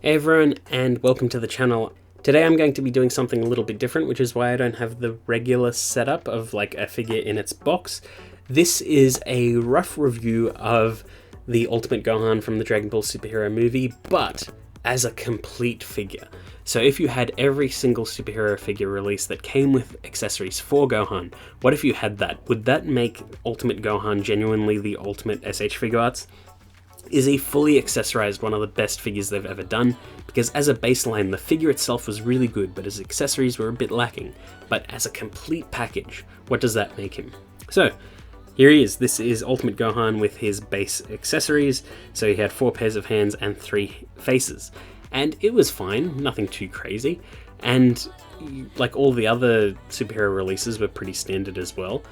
Hey everyone, and welcome to the channel. Today I'm going to be doing something a little bit different, which is why I don't have the regular setup of like a figure in its box. This is a rough review of the Ultimate Gohan from the Dragon Ball superhero movie, but as a complete figure. So if you had every single superhero figure release that came with accessories for Gohan, what if you had that? Would that make Ultimate Gohan genuinely the ultimate S.H.Figuarts? Is he fully accessorized one of the best figures they've ever done? Because as a baseline, the figure itself was really good, but his accessories were a bit lacking. But as a complete package, what does that make him? So, here he is. This is Ultimate Gohan with his base accessories. So he had 4 pairs of hands and 3 faces. And it was fine, nothing too crazy. And like all the other superhero releases were pretty standard as well.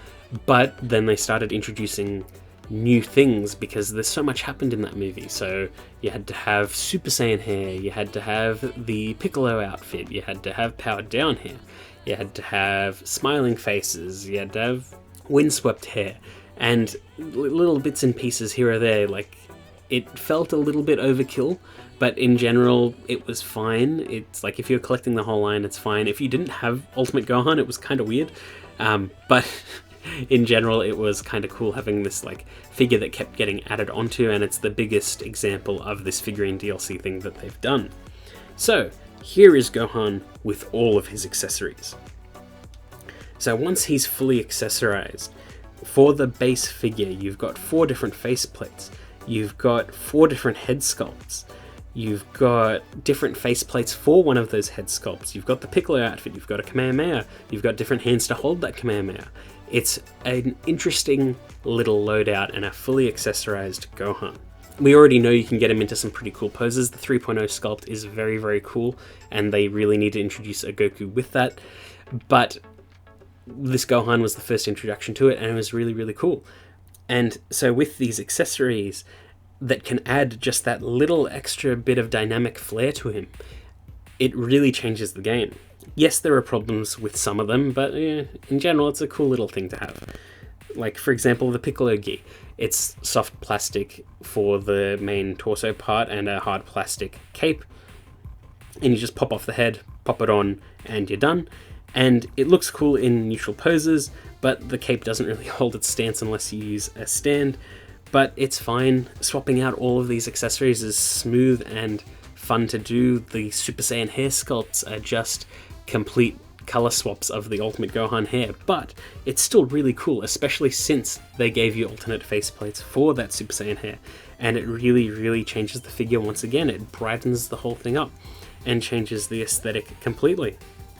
But then they started introducing new things because there's so much happened in that movie. So you had to have Super Saiyan hair, you had to have the Piccolo outfit, you had to have powered down hair, you had to have smiling faces, you had to have windswept hair, and little bits and pieces here or there. Like, it felt a little bit overkill, but in general it was fine. It's like if you're collecting the whole line, it's fine. If you didn't have Ultimate Gohan, it was kind of weird, but in general it was kind of cool having this like figure that kept getting added onto, and it's the biggest example of this figurine DLC thing that they've done. So here is Gohan with all of his accessories. So once he's fully accessorized, for the base figure you've got 4 different face plates, you've got 4 different head sculpts, you've got different face plates for one of those head sculpts, you've got the Piccolo outfit, you've got a Kamehameha, you've got different hands to hold that Kamehameha. It's an interesting little loadout and a fully accessorized Gohan. We already know you can get him into some pretty cool poses. The 3.0 sculpt is very, very cool, and they really need to introduce a Goku with that. But this Gohan was the first introduction to it, and it was really, really cool. And so with these accessories that can add just that little extra bit of dynamic flair to him, it really changes the game. Yes, there are problems with some of them, but in general it's a cool little thing to have. Like, for example, the Piccolo gi. It's soft plastic for the main torso part and a hard plastic cape, and you just pop off the head, pop it on, and you're done. And it looks cool in neutral poses, but the cape doesn't really hold its stance unless you use a stand. But it's fine. Swapping out all of these accessories is smooth and fun to do. The Super Saiyan hair sculpts are just complete color swaps of the Ultimate Gohan hair, but it's still really cool, especially since they gave you alternate faceplates for that Super Saiyan hair, and it really, really changes the figure once again. It brightens the whole thing up and changes the aesthetic completely.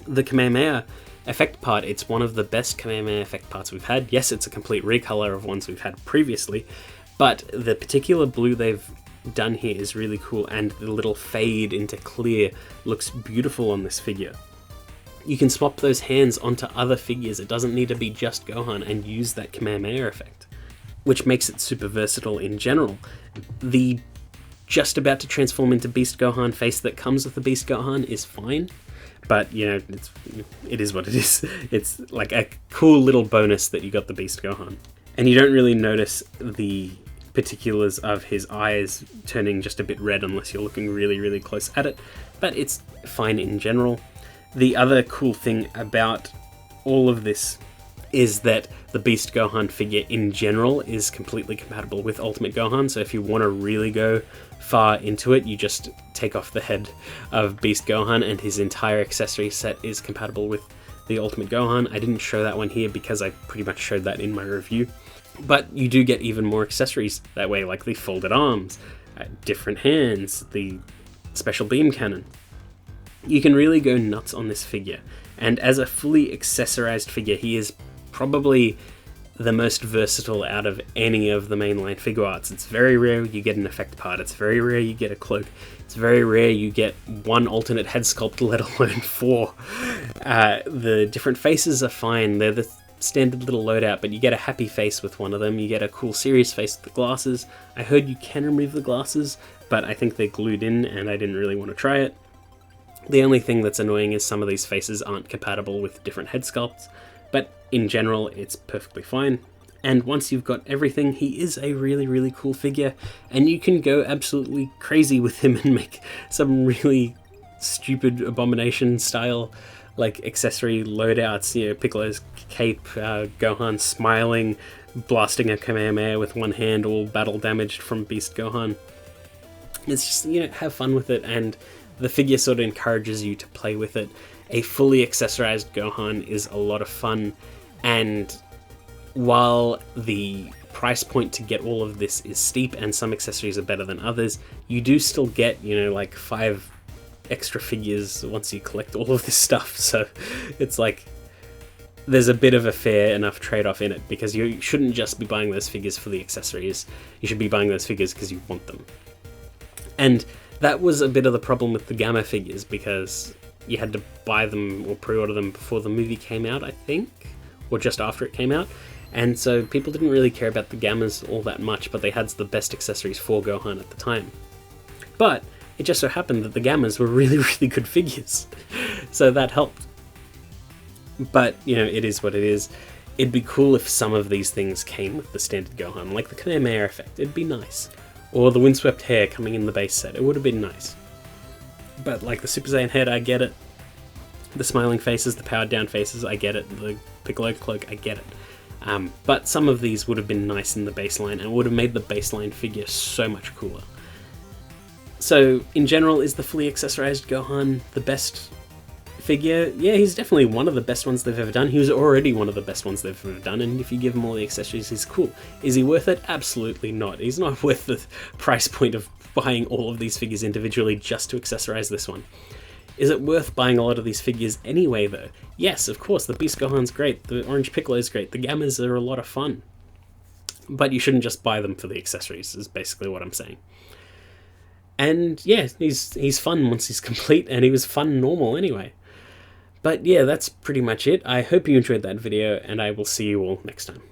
The Kamehameha effect part, it's one of the best Kamehameha effect parts we've had. Yes, it's a complete recolor of ones we've had previously, but the particular blue they've done here is really cool, and the little fade into clear looks beautiful on this figure. You can swap those hands onto other figures. It doesn't need to be just Gohan, and use that Kamehameha effect, which makes it super versatile in general. The just about to transform into Beast Gohan face that comes with the Beast Gohan is fine, but you know, it is what it is. It's like a cool little bonus that you got the Beast Gohan. And you don't really notice the particulars of his eyes turning just a bit red unless you're looking really, really close at it, but it's fine in general. The other cool thing about all of this is that the Beast Gohan figure in general is completely compatible with Ultimate Gohan, so if you want to really go far into it, you just take off the head of Beast Gohan and his entire accessory set is compatible with the Ultimate Gohan. I didn't show that one here because I pretty much showed that in my review, but you do get even more accessories that way, like the folded arms, different hands, the special beam cannon. You can really go nuts on this figure, and as a fully accessorized figure, he is probably the most versatile out of any of the mainline Figuarts. It's very rare you get an effect part, it's very rare you get a cloak, it's very rare you get one alternate head sculpt, let alone 4. The different faces are fine, they're the standard little loadout, but you get a happy face with one of them, you get a cool serious face with the glasses. I heard you can remove the glasses, but I think they're glued in and I didn't really want to try it. The only thing that's annoying is some of these faces aren't compatible with different head sculpts, but in general it's perfectly fine. And once you've got everything, he is a really, really cool figure, and you can go absolutely crazy with him and make some really stupid Abomination style like accessory loadouts. You know, Piccolo's cape, Gohan smiling, blasting a Kamehameha with one hand, all battle damaged from Beast Gohan. It's just, you know, have fun with it, and the figure sort of encourages you to play with it. A fully accessorized Gohan is a lot of fun, and while the price point to get all of this is steep and some accessories are better than others, you do still get, you know, like 5 extra figures once you collect all of this stuff. So it's like there's a bit of a fair enough trade-off in it, because you shouldn't just be buying those figures for the accessories. You should be buying those figures because you want them. And that was a bit of the problem with the Gamma figures, because you had to buy them or pre-order them before the movie came out, I think, or just after it came out. And so people didn't really care about the Gammas all that much, but they had the best accessories for Gohan at the time. But it just so happened that the Gammas were really, really good figures. So that helped. But, you know, it is what it is. It'd be cool if some of these things came with the standard Gohan, like the Kamehameha effect. It'd be nice. Or the windswept hair coming in the base set. It would have been nice. But like the Super Saiyan head, I get it. The smiling faces, the powered down faces, I get it. The Piccolo cloak, I get it. But some of these would have been nice in the baseline, and would have made the baseline figure so much cooler. So, in general, is the fully accessorized Gohan the best figure? Yeah, he's definitely one of the best ones they've ever done. He was already one of the best ones they've ever done, and if you give him all the accessories, he's cool. Is he worth it? Absolutely not. He's not worth the price point of buying all of these figures individually just to accessorize this one. Is it worth buying a lot of these figures anyway, though? Yes, of course, the Beast Gohan's great, the Orange Piccolo's great, the Gammas are a lot of fun. But you shouldn't just buy them for the accessories, is basically what I'm saying. And yeah, he's fun once he's complete, and he was fun normal anyway. But yeah, that's pretty much it. I hope you enjoyed that video, and I will see you all next time.